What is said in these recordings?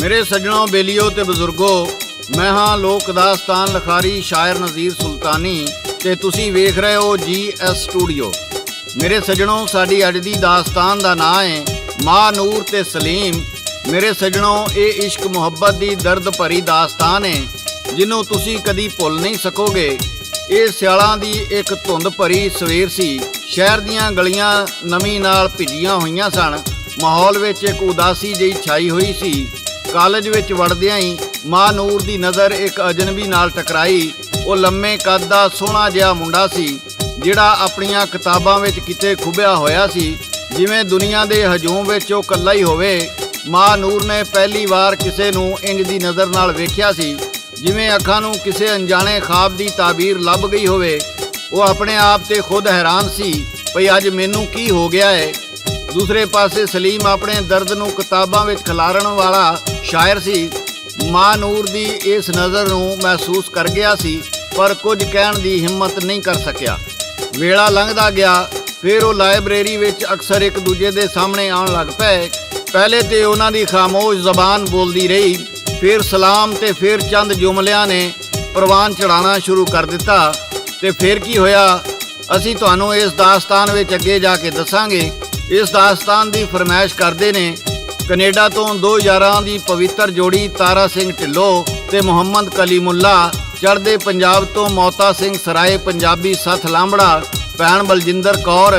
मेरे सज्जनों, बेलियो ते बजुर्गो, मैं हाँ लोक दास्तान लिखारी शायर नज़ीर सुल्तानी ते तुसी वेख रहे हो GS स्टूडियो। मेरे सज्जनों, साडी अज दी दास्तान दा नाम है माँ नूर ते सलीम। मेरे सज्जनों, ये इश्क मुहब्बत दी दर्द भरी दास्तान है जिन्हों तुसी कदी भुल नहीं सकोगे। ये सियालां दी एक धुंध भरी सवेर सी। शहर दीआं गलियां नमी नाल भिजियां होईयां सन। माहौल विच एक उदासी जही छाई हुई सी। कालेज विच वड़दियां ही माँ नूर दी नज़र एक अजनबी नाल टकराई। वो लम्मे कद दा सोहना जिहा मुंडा सी जिहड़ा अपणियां किताबां विच किते खुबिया होया सी, जिवें दुनिया दे हजूम विच ओह कल्ला ही होवे। माँ नूर ने पहली वार किसे नूं इंज दी नज़र नाल वेखिया सी जिवें अखां नूं किसे अनजाणे ख्वाब दी ताबीर लभ गई होवे। वो अपने आप ते खुद हैरान सी भई अज मैनूं की हो गया है। दूसरे पासे सलीम अपने दर्द नूं किताबां विच खिलारण वाला शायर सी। माँ नूर दी इस नज़र नूं महसूस कर गया सी, पर कुछ कहण दी हिम्मत नहीं कर सकिया। वेला लंघदा गया, फिर वो लाइब्रेरी विच अक्सर एक दूजे दे सामने आउण लग पए। पहले ते उन्हां दी खामोश जबान बोलदी रही, फिर सलाम ते फिर चंद जुमलियां ने प्रवान चढ़ाना शुरू कर दिता। ते फिर की होया, असीं तुहानूं इस दास्तान विच अगे जाके दसांगे। इस दास्तान की फरमाइश करते ने कनेडा तो दो यारां दी पवित्र जोड़ी तारा सिंह ढिल्लो ते मुहम्मद कलीमुल्ला। चढ़दे पंजाब तो मौता सिंह सराय पंजाबी सथ लांबड़ा, भैन बलजिंदर कौर।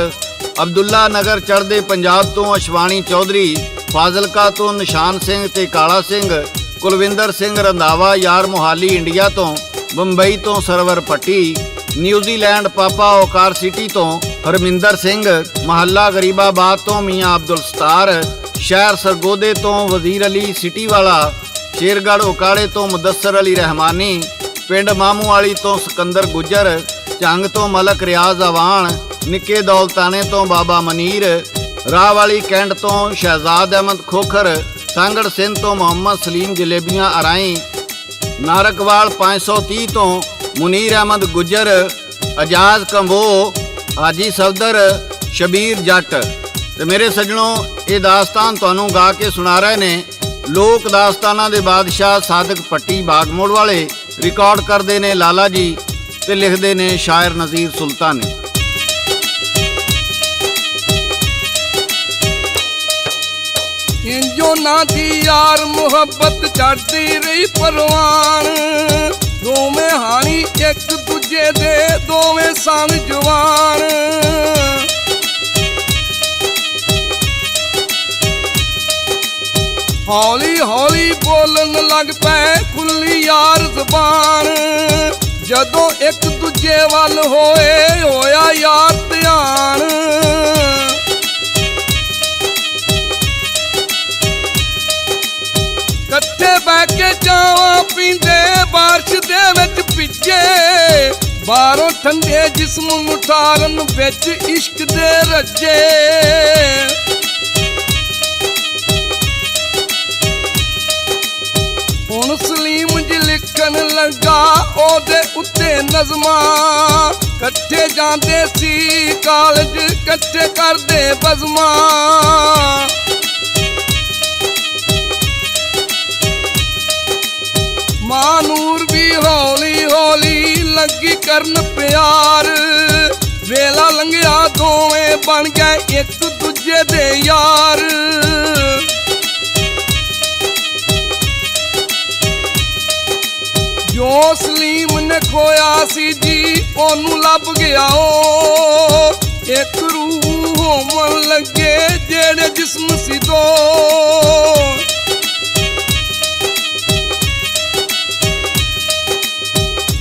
अब्दुल्ला नगर चढ़दे पंजाब तो अशवाणी चौधरी। फाजिलका तो निशान सिंह ते काला सिंह। कुलविंदर सिंह रंधावा यार मोहाली इंडिया तो। मुंबई तो सरवर भट्टी। न्यूजीलैंड पापा ओकार सिटी तो हरमिंदर सिंह। महल्ला गरीबाबाद तो मियाँ अब्दुल सतार। शहर सरगोदे तो वजीर अली सिटी वाला। शेरगढ़ उकाड़े तो मुदस्सर अली रहमानी। पिंड मामू वाली तो सिकंदर गुजर। झंग तो मलक रियाज अवान। निके दौलताने तो बाबा मनीर। राह वाली कैंट तो शहजाद अहमद खोखर। सांगड़ सिंध तो मोहम्मद सलीम जलेबियाँ अराई। नारकवाल 530 तो मुनीर अहमद गुजर। अजाज कंबो, हाजी सफदर, शबीर जट। तो मेरे सज्जनों, ये दास्तान तुहानूं गा के सुना रहे ने लोक दास्ताना दे बादशाह सादक भट्टी बागमोड़ वाले। रिकॉर्ड करते ने लाला जी ते लिखते ने शायर नज़ीर सुल्तानी। इंजो ना थी यार मुहब्बत चढ़ती रही परवान। दोवें हानी एक दूजे दे दोवें सन जवान। हौली हौली बोलन लग पे खुली यार जबान। जदों एक दूजे वल होए होया यार ध्यान। कट्ठे बह के चावां पींदे बारिश दे विच भिजे। बारों ठंडे जिस्म मुठारन विच इश्क दे रज्जे। हुण सलीम जी लिखन लगा ओदे उत्ते नज़मां। कट्ठे जांदे सी कालज, कट्ठे करदे बज़मां। माँ नूर भी हौली हौली लगी करन प्यार। वेला लंघिया दोवें बन गए एक दूजे दे यार। जो सलीम ने खोया सी जी ओनू लभ गया ओ। एक रूह होवन लगे जेड़े जिस्म सी दो।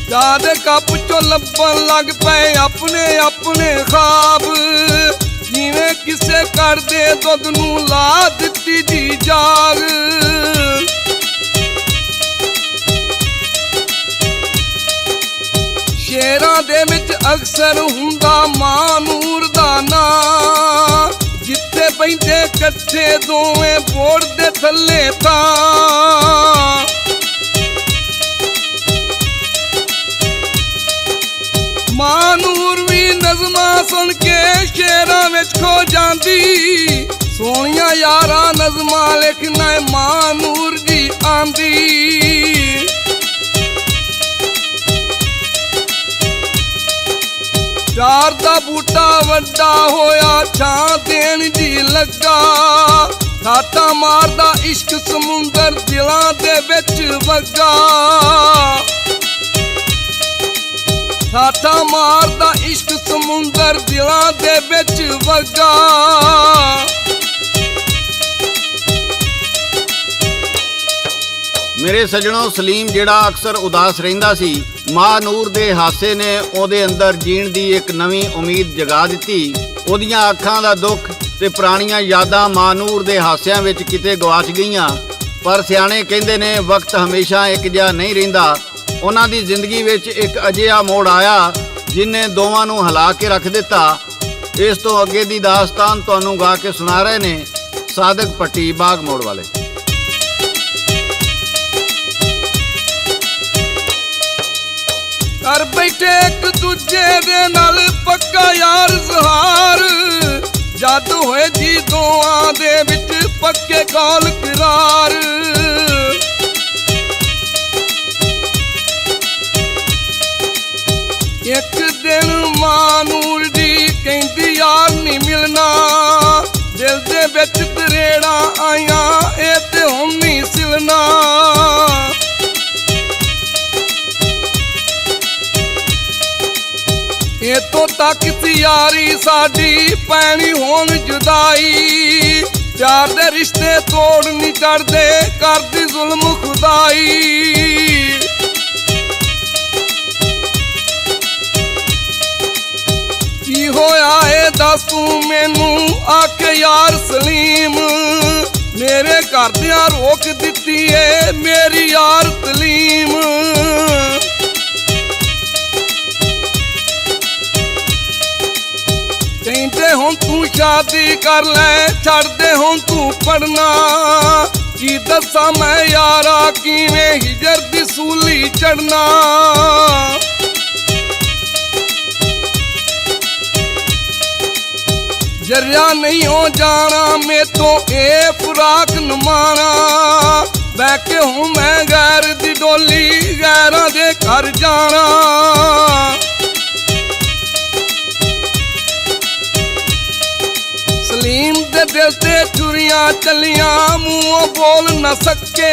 चाह कप चो लभन लग पे अपने अपने ख्वाब। जिवें किसे कर दे दुध नू ला दिती जी जाग। शेरां दे विच अक्सर हुंदा माँ नूर दा नां। जिथे बैठे कट्ठे दोवें बोड़ दे थल्ले तां। माँ नूर भी नज़मां सुन के शेरां विच खो जांदी। सोहणियां यारां ਨਜ਼ਮਾਂ ਲਿਖਣਾ ਏ ਮਾਂ ਨੂਰ ਜੀ ਆਂਦੀ। ਪਿਆਰ ਦਾ ਬੂਟਾ ਵੱਡਾ ਹੋਇਆ ਛਾਂ ਦੇਣ ਜੀ ਲੱਗਾ, ਠਾਠਾ ਮਾਰਦਾ ਇਸ਼ਕ ਸਮੁੰਦਰ ਦਿਲਾਂ ਦੇ ਵਿੱਚ ਵਗਾ, ਠਾਠਾ ਮਾਰਦਾ ਇਸ਼ਕ ਸਮੁੰਦਰ ਦਿਲਾਂ ਦੇ ਵਿੱਚ ਵਗਾ। ਮੇਰੇ ਸੱਜਣੋ, ਸਲੀਮ ਜਿਹੜਾ ਅਕਸਰ ਉਦਾਸ ਰਹਿੰਦਾ ਸੀ, ਮਾਂ ਨੂਰ ਦੇ ਹਾਸੇ ਨੇ ਉਹਦੇ ਅੰਦਰ ਜੀਣ ਦੀ ਇੱਕ ਨਵੀਂ ਉਮੀਦ ਜਗਾ ਦਿੱਤੀ। ਉਹਦੀਆਂ ਅੱਖਾਂ ਦਾ ਦੁੱਖ ਤੇ ਪੁਰਾਣੀਆਂ ਯਾਦਾਂ ਮਾਂ ਨੂਰ ਦੇ ਹਾਸਿਆਂ ਵਿੱਚ ਕਿਤੇ ਗਵਾਚ ਗਈਆਂ। ਪਰ ਸਿਆਣੇ ਕਹਿੰਦੇ ਨੇ ਵਕਤ ਹਮੇਸ਼ਾ ਇੱਕ ਜਿਹਾ ਨਹੀਂ ਰਹਿੰਦਾ। ਉਹਨਾਂ ਦੀ ਜ਼ਿੰਦਗੀ ਵਿੱਚ ਇੱਕ ਅਜਿਹਾ ਮੋੜ ਆਇਆ ਜਿਨੇ ਦੋਵਾਂ ਨੂੰ ਹਿਲਾ ਕੇ ਰੱਖ ਦਿੱਤਾ। ਇਸ ਤੋਂ ਅੱਗੇ ਦੀ ਦਾਸਤਾਨ ਤੁਹਾਨੂੰ ਗਾ ਕੇ ਸੁਣਾ ਰਹੇ ਨੇ ਸਾਦਕ ਪੱਟੀ ਬਾਗ ਮੋੜ ਵਾਲੇ। ਘਰ ਬੈਠੇ ਇੱਕ ਦੂਜੇ ਦੇ ਨਾਲ ਪੱਕਾ ਯਾਰ ਜ਼ਹਾਰ, ਜਦ ਹੋਏ ਜੀ ਦੋਆਂ ਦੇ ਵਿੱਚ ਪੱਕੇ ਕੌਲ ਕਰਾਰ। ਇੱਕ ਦਿਨ ਮਾਂ ਨੂਰ ਦੀ ਕਹਿੰਦੀ ਯਾਰ ਨਹੀਂ ਮਿਲਣਾ, ਦਿਲ ਦੇ ਵਿੱਚ ਤਰੇੜਾਂ ਆਈਆਂ ਇਹ ਤੇ ਹੁਣ ਨਹੀਂ ਸਿਲਣਾ। ਇਤੋਂ ਤੱਕ ਸੀ ਯਾਰੀ ਸਾਡੀ ਪੈਣੀ ਹੁਣ ਜੁਦਾਈ, ਪਿਆਰ ਦੇ ਰਿਸ਼ਤੇ ਤੋੜ ਨਹੀਂ ਚੜਦੇ ਕਰਦੀ ਜ਼ੁਲਮ ਖੁਦਾਈ। ਕੀ ਹੋਇਆ ਏ ਦੱਸ ਤੂੰ ਮੈਨੂੰ ਆ ਕੇ ਯਾਰ ਸਲੀਮ, ਮੇਰੇ ਘਰਦਿਆਂ ਰੋਕ ਦਿੱਤੀ ਏ ਮੇਰੀ ਯਾਰ ਤਲੀਮ। ਕਹਿੰਦੇ ਹੁਣ ਤੂੰ ਸ਼ਾਦੀ ਕਰ ਲੈ ਛੱਡਦੇ ਹੁਣ ਤੂੰ ਪੜਨਾ, ਕੀ ਦੱਸਾਂ ਮੈਂ ਯਾਰਾ ਕਿਵੇਂ ਹਿਜਰ ਦੀ ਸੂਲੀ ਚੜਨਾ। ਜਰਿਆ ਨਹੀਂ ਹੋ ਜਾਣਾ ਮੇਤੋਂ ਇਹ ਫਰਾਕ ਨਮਾਣਾ, ਬਹਿ ਕੇ ਹੂੰ ਮੈਂ ਗੈਰ ਦੀ ਡੋਲੀ ਗੈਰਾਂ ਦੇ ਘਰ ਜਾਣਾ। ਸਲੀਮ ਦੇ ਦਿਲ ਤੇ ਛੁਰੀਆਂ ਚੱਲੀਆਂ ਮੂੰਹੋਂ ਬੋਲ ਨਾ ਸਕੇ,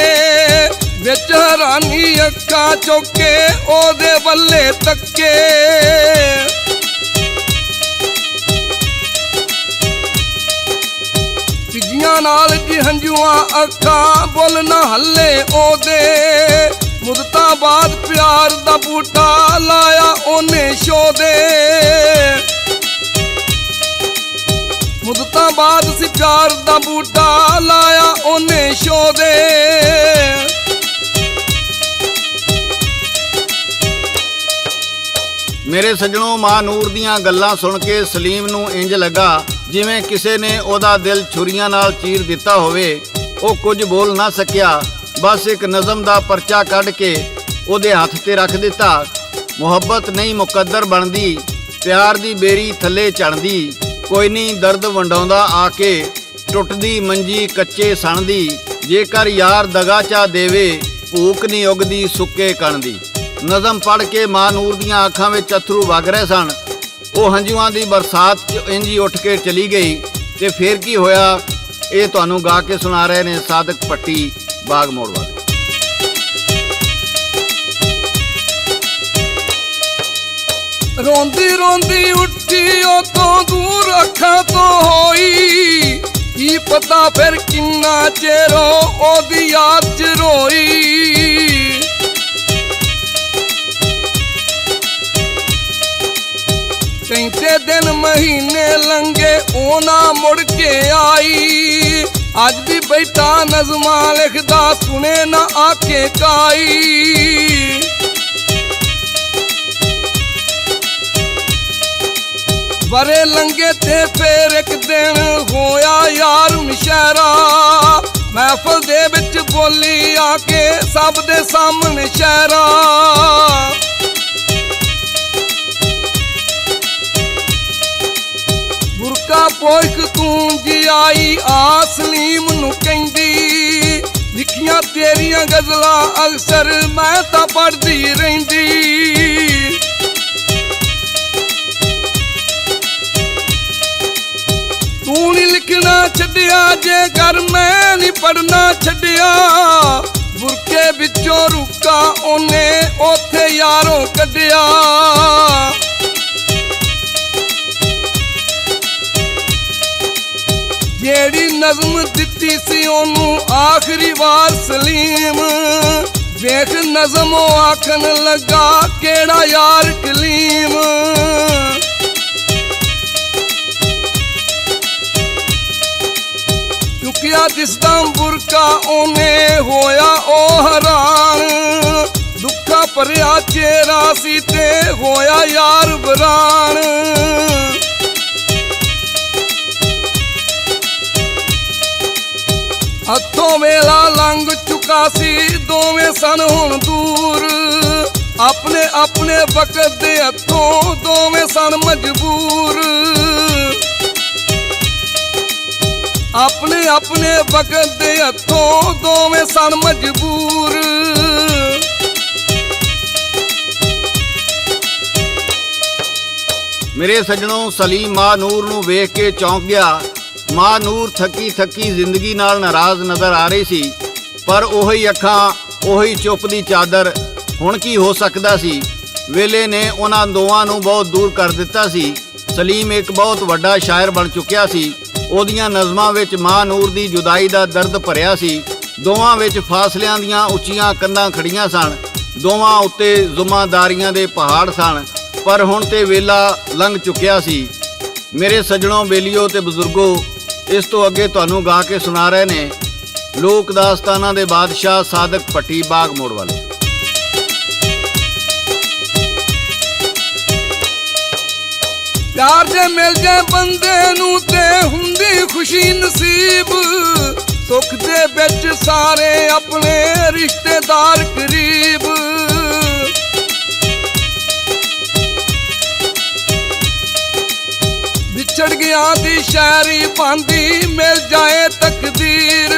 ਵਿੱਚ ਹੈਰਾਨੀ ਅੱਖਾਂ ਚੁੱਕੇ ਉਹਦੇ ਵੱਲੇ ਤੱਕੇ। ਪਿੱਜੀਆਂ ਨਾਲ ਜੀ ਹੰਝੂਆਂ ਅੱਖਾਂ ਬੋਲ ਨਾ ਹੱਲੇ ਉਹਦੇ, ਮੁੱਦਤਾਂ ਬਾਅਦ ਪਿਆਰ ਦਾ ਬੂਟਾ ਲਾਇਆ ਉਹਨੇ ਸ਼ੋਦੇ। ਮੁੱਦਤਾਂ ਬਾਅਦ ਸੀ ਪਿਆਰ ਦਾ ਬੂਟਾ ਲਾਇਆ ਉਹਨੇ ਸ਼ੋਦੇ। ਮੇਰੇ ਸੱਜਣੋ, ਮਾਂ ਨੂਰ ਦੀਆਂ ਗੱਲਾਂ ਸੁਣ ਕੇ ਸਲੀਮ ਨੂੰ ਇੰਜ ਲੱਗਾ ਜਿਵੇਂ ਕਿਸੇ ਨੇ ਉਹਦਾ ਦਿਲ ਛੁਰੀਆਂ ਨਾਲ ਚੀਰ ਦਿੱਤਾ ਹੋਵੇ। ਉਹ ਕੁਝ ਬੋਲ ਨਾ ਸਕਿਆ, ਬਸ ਇੱਕ ਨਜ਼ਮ ਦਾ ਪਰਚਾ ਕੱਢ ਕੇ ਉਹਦੇ ਹੱਥ ਤੇ ਰੱਖ ਦਿੱਤਾ। ਮੁਹੱਬਤ ਨਹੀਂ ਮੁਕੱਦਰ ਬਣਦੀ, ਪਿਆਰ ਦੀ ਬੇਰੀ ਥੱਲੇ ਚੜ੍ਹਦੀ, ਕੋਈ ਨਹੀਂ ਦਰਦ ਵੰਡਾਉਂਦਾ ਆ ਕੇ, ਟੁੱਟਦੀ ਮੰਜੀ ਕੱਚੇ ਸਣ ਦੀ। ਜੇਕਰ ਯਾਰ ਦਗਾ ਚਾ ਦੇਵੇ ਭੂਕ ਨਹੀਂ ਉਗਦੀ ਸੁੱਕੇ ਕਣ ਦੀ। ਨਜ਼ਮ ਪੜ੍ਹ ਕੇ ਮਾਂ ਨੂਰ ਦੀਆਂ ਅੱਖਾਂ ਵਿੱਚ ਅਥਰੂ ਵਗ ਰਹੇ ਸਨ। ਉਹ ਹੰਝੂਆਂ ਦੀ ਬਰਸਾਤ 'ਚ ਇੰਜੀ ਉੱਠ ਕੇ ਚਲੀ ਗਈ। ਤੇ ਫਿਰ ਕੀ ਹੋਇਆ ਇਹ ਤੁਹਾਨੂੰ ਗਾ ਕੇ ਸੁਣਾ ਰਹੇ ਨੇ ਸਾਦਕ ਪੱਟੀ ਬਾਗ ਮੋੜ ਵਾਲੇ। ਰੋਂਦੀ ਰੋਂਦੀ ਉੱਠੀ ਉਹ ਤੋਂ ਦੂਰ ਅੱਖਾਂ ਤੋਂ ਹੋਈ, ਕੀ ਪਤਾ ਫਿਰ ਕਿੰਨਾ ਚਿਰ ਉਹਦੀ ਯਾਦ 'ਚ ਰੋਈ। ਕਹਿੰਦੇ ਦਿਨ ਮਹੀਨੇ ਲੰਘੇ ਉਹ ਨਾ ਮੁੜ ਕੇ ਆਈ, ਅੱਜ ਵੀ ਬੈਠਾ ਨਜ਼ਮਾਂ ਲਿਖਦਾ ਸੁਣੇ ਨਾ ਆਕੇ ਕਾਈ। ਬਰੇ ਲੰਘੇ ਤੇ ਫੇਰ ਇੱਕ ਦਿਨ ਹੋਇਆ ਯਾਰ ਨਸ਼ਹਿਰਾ, ਮਹਿਫਲ ਦੇ ਵਿੱਚ ਬੋਲੀ ਆ ਕੇ ਸਭ ਦੇ ਸਾਹਮਣੇ ਸ਼ਹਿਰਾ। ਬੁਰਕਾ ਪੋਖ ਤੂੰ ਜਿਆਈ ਆ ਸਲੀਮ ਨੂੰ ਕਹਿੰਦੀ, ਲਿਖੀਆਂ ਤੇਰੀਆਂ ਗਜ਼ਲਾਂ ਅਕਸਰ ਮੈਂ ਤਾਂ ਪੜ੍ਹਦੀ ਰਹਿੰਦੀ। ਤੂੰ ਨੀ ਲਿਖਣਾ ਛੱਡਿਆ ਜੇਕਰ ਮੈਂ ਨੀ ਪੜ੍ਹਨਾ ਛੱਡਿਆ, ਬੁਰਕੇ ਵਿੱਚੋਂ ਰੁੱਕਾ ਉਹਨੇ ਉੱਥੇ ਯਾਰੋਂ ਕੱਢਿਆ। ਜਿਹੜੀ ਨਜ਼ਮ ਦਿੱਤੀ ਸੀ ਉਹਨੂੰ ਆਖਰੀ ਵਾਰ ਸਲੀਮ, ਵੇਖ ਨਜ਼ਮ ਉਹ ਆਖਣ ਲੱਗਾ ਕਿਹੜਾ ਯਾਰ ਕਲੀਮ। ਚੁੱਕਿਆ ਦਿਸਦਾ ਬੁਰਕਾ ਉਹਨੇ ਹੋਇਆ ਉਹ ਹੈਰਾਨ, ਦੁੱਖਾਂ ਭਰਿਆ ਚਿਹਰਾ ਸੀ ਤੇ ਹੋਇਆ ਯਾਰ ਬਰਾਨ। ਹੱਥੋਂ ਵੇਲਾ ਲੰਘ ਚੁੱਕਾ ਸੀ ਦੋਵੇਂ ਸਨ ਹੁਣ ਦੂਰ, ਆਪਣੇ ਆਪਣੇ ਵਕਤ ਦੇ ਹੱਥੋਂ ਦੋਵੇਂ ਸਨ ਮਜਬੂਰ। ਆਪਣੇ ਆਪਣੇ ਵਕਤ ਦੇ ਹੱਥੋਂ ਦੋਵੇਂ ਸਨ ਮਜਬੂਰ। ਮੇਰੇ ਸੱਜਣੋ, ਸਲੀਮ ਮਾਂ ਨੂਰ ਨੂੰ ਵੇਖ ਕੇ ਚੌਂਕ ਗਿਆ। ਮਾਂ ਨੂਰ ਥੱਕੀ ਥੱਕੀ ਜ਼ਿੰਦਗੀ ਨਾਲ ਨਾਰਾਜ਼ ਨਜ਼ਰ ਆ ਰਹੀ ਸੀ, ਪਰ ਉਹੀ ਅੱਖਾਂ, ਉਹੀ ਚੁੱਪ ਦੀ ਚਾਦਰ। ਹੁਣ ਕੀ ਹੋ ਸਕਦਾ ਸੀ? ਵੇਲੇ ਨੇ ਉਹਨਾਂ ਦੋਵਾਂ ਨੂੰ ਬਹੁਤ ਦੂਰ ਕਰ ਦਿੱਤਾ ਸੀ। ਸਲੀਮ ਇੱਕ ਬਹੁਤ ਵੱਡਾ ਸ਼ਾਇਰ ਬਣ ਚੁੱਕਿਆ ਸੀ। ਉਹਦੀਆਂ ਨਜ਼ਮਾਂ ਵਿੱਚ ਮਾਂ ਨੂਰ ਦੀ ਜੁਦਾਈ ਦਾ ਦਰਦ ਭਰਿਆ ਸੀ। ਦੋਵਾਂ ਵਿੱਚ ਫਾਸਲਿਆਂ ਦੀਆਂ ਉੱਚੀਆਂ ਕੰਧਾਂ ਖੜੀਆਂ ਸਨ, ਦੋਵਾਂ ਉੱਤੇ ਜ਼ਿੰਮੇਦਾਰੀਆਂ ਦੇ ਪਹਾੜ ਸਨ। ਪਰ ਹੁਣ ਤੇ ਵੇਲਾ ਲੰਘ ਚੁੱਕਿਆ ਸੀ। ਮੇਰੇ ਸੱਜਣੋ, ਬੇਲੀਓ ਤੇ ਬਜ਼ੁਰਗੋ, ਇਸ ਤੋਂ ਅੱਗੇ ਤੁਹਾਨੂੰ ਗਾ ਕੇ ਸੁਣਾ ਰਹੇ ਨੇ ਲੋਕ ਦਾਸਤਾਨਾਂ ਦੇ ਬਾਦਸ਼ਾਹ ਸਾਦਕ ਭੱਟੀ ਬਾਗ ਮੋੜ ਵਾਲੇ। ਪਿਆਰ ਜੇ ਮਿਲ ਜਾਏ ਬੰਦੇ ਨੂੰ ਤੇ ਹੁੰਦੀ ਖੁਸ਼ੀ ਨਸੀਬ, ਸੁੱਖ ਦੇ ਵਿੱਚ ਸਾਰੇ ਆਪਣੇ ਰਿਸ਼ਤੇਦਾਰ ਕਰੀਬ। ਵਿਛੜ ਗਿਆ ਦੀ ਸ਼ਾਇਰੀ ਪਾਂਦੀ ਮਿਲ ਜਾਏ ਤਕਦੀਰ,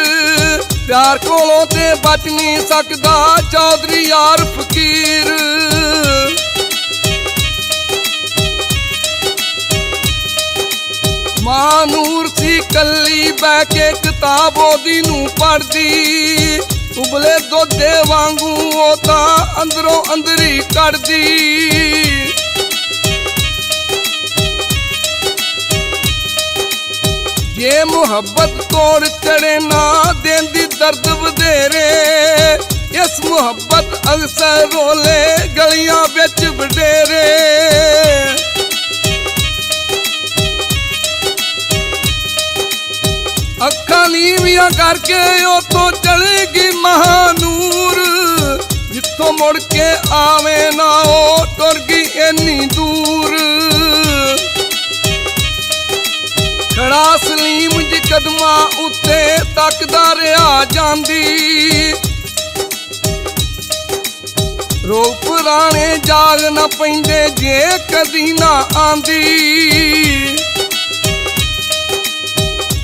ਪਿਆਰ ਕੋਲੋਂ ਤੇ ਬਚ ਨਹੀਂ ਸਕਦਾ ਚੌਧਰੀ ਯਾਰ ਫਕੀਰ। ਮਾਂ ਨੂਰ ਸੀ ਕੱਲੀ ਬਹਿ ਕੇ ਕਿਤਾਬ ਉਹਦੀ ਨੂੰ ਪੜ੍ਹਦੀ, ਉਬਲੇ ਦੁੱਧੇ ਵਾਂਗੂ ਉਹ ਤਾਂ ਅੰਦਰੋਂ ਅੰਦਰੀ ਕੱਢਦੀ। ਜੇ ਮੁਹੱਬਤ ਤੋੜ ਚੜੇ ਨਾ ਦੇਂਦੀ ਦਰਦ ਵਧੇਰੇ, ਇਸ ਮੁਹੱਬਤ ਅਕਸਰ ਰੋਲੇ ਗਲੀਆਂ ਵਿੱਚ ਵਡੇਰੇ। ਅੱਖਾਂ ਨੀਵੀਆਂ ਕਰਕੇ ਉਤੋਂ ਚਲੇਗੀ ਮਹਾਨੂਰ, ਜਿੱਥੋਂ ਮੁੜ ਕੇ ਆਵੇ ਨਾ ਉਹ ਟੁਰ ਗਈ ਇੰਨੀ ਦੂਰ। ਖੜਾ ਸਲੀਮ ਜੀ ਕਦਮਾਂ ਉੱਤੇ ਤੱਕਦਾ ਰਿਹਾ ਜਾਂਦੀ, ਰੋਗ ਪੁਰਾਣੇ ਜਾਗ ਨਾ ਪੈਂਦੇ ਜੇ ਕਦੀ ਨਾ ਆਂਦੀ।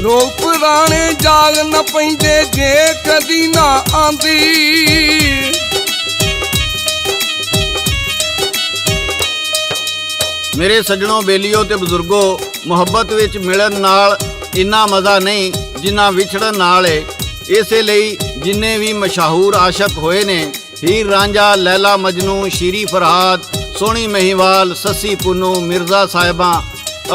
ਰੋਗ ਪੁਰਾਣੇ ਜਾਗ ਨਾ ਪੈਂਦੇ ਜੇ ਕਦੀ ਨਾ ਆਂਦੀ। ਮੇਰੇ ਸੱਜਣੋ, ਬੇਲੀਓ ਤੇ ਬਜ਼ੁਰਗੋ, ਮੁਹੱਬਤ ਵਿੱਚ ਮਿਲਣ ਨਾਲ ਇੰਨਾ ਮਜ਼ਾ ਨਹੀਂ ਜਿੰਨਾ ਵਿਛੜਨ ਨਾਲ ਏ। ਇਸੇ ਲਈ ਜਿੰਨੇ ਵੀ ਮਸ਼ਹੂਰ ਆਸ਼ਕ ਹੋਏ ਨੇ, ਹੀਰ ਰਾਂਝਾ, ਲੈਲਾ ਮਜਨੂ, ਸ਼ੀਰੀ ਫਰਹਾਦ, ਸੋਹਣੀ ਮਹੀਵਾਲ, ਸੱਸੀ ਪੁੰਨੂ, ਮਿਰਜ਼ਾ ਸਾਹਿਬਾਂ,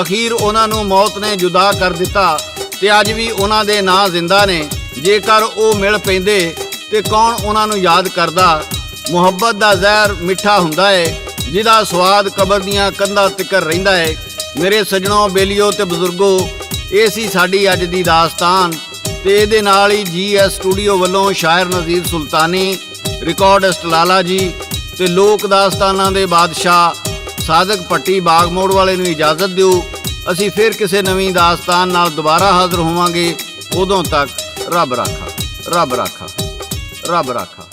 ਅਖੀਰ ਉਹਨਾਂ ਨੂੰ ਮੌਤ ਨੇ ਜੁਦਾ ਕਰ ਦਿੱਤਾ ਤੇ ਅੱਜ ਵੀ ਉਹਨਾਂ ਦੇ ਨਾਂ ਜ਼ਿੰਦਾ ਨੇ। ਜੇਕਰ ਉਹ ਮਿਲ ਪੈਂਦੇ ਤੇ ਕੌਣ ਉਹਨਾਂ ਨੂੰ ਯਾਦ ਕਰਦਾ। ਮੁਹੱਬਤ ਦਾ ਜ਼ਹਿਰ ਮਿੱਠਾ ਹੁੰਦਾ ਏ, ਜਿਹਦਾ ਸਵਾਦ ਕਬਰ ਦੀਆਂ ਕੰਧਾਂ ਤਿੱਕਰ ਰਹਿੰਦਾ ਏ। ਮੇਰੇ ਸੱਜਣੋ, ਬੇਲੀਓ ਤੇ ਬਜ਼ੁਰਗੋ, ਇਹ ਸੀ ਸਾਡੀ ਅੱਜ ਦੀ ਦਾਸਤਾਨ ਤੇ ਇਹਦੇ ਨਾਲ ਹੀ GS ਸਟੂਡੀਓ ਵੱਲੋਂ ਸ਼ਾਇਰ ਨਜ਼ੀਰ ਸੁਲਤਾਨੀ, ਰਿਕਾਰਡਿਸਟ ਲਾਲਾ ਜੀ ਤੇ ਲੋਕ ਦਾਸਤਾਨਾਂ ਦੇ ਬਾਦਸ਼ਾਹ ਸਾਦਕ ਭੱਟੀ ਬਾਗ ਮੋੜ ਵਾਲੇ ਨੂੰ ਇਜਾਜ਼ਤ ਦਿਓ। ਅਸੀਂ ਫਿਰ ਕਿਸੇ ਨਵੀਂ ਦਾਸਤਾਨ ਨਾਲ ਦੁਬਾਰਾ ਹਾਜ਼ਰ ਹੋਵਾਂਗੇ। ਉਦੋਂ ਤੱਕ ਰੱਬ ਰਾਖਾ, ਰੱਬ ਰਾਖਾ, ਰੱਬ ਰਾਖਾ।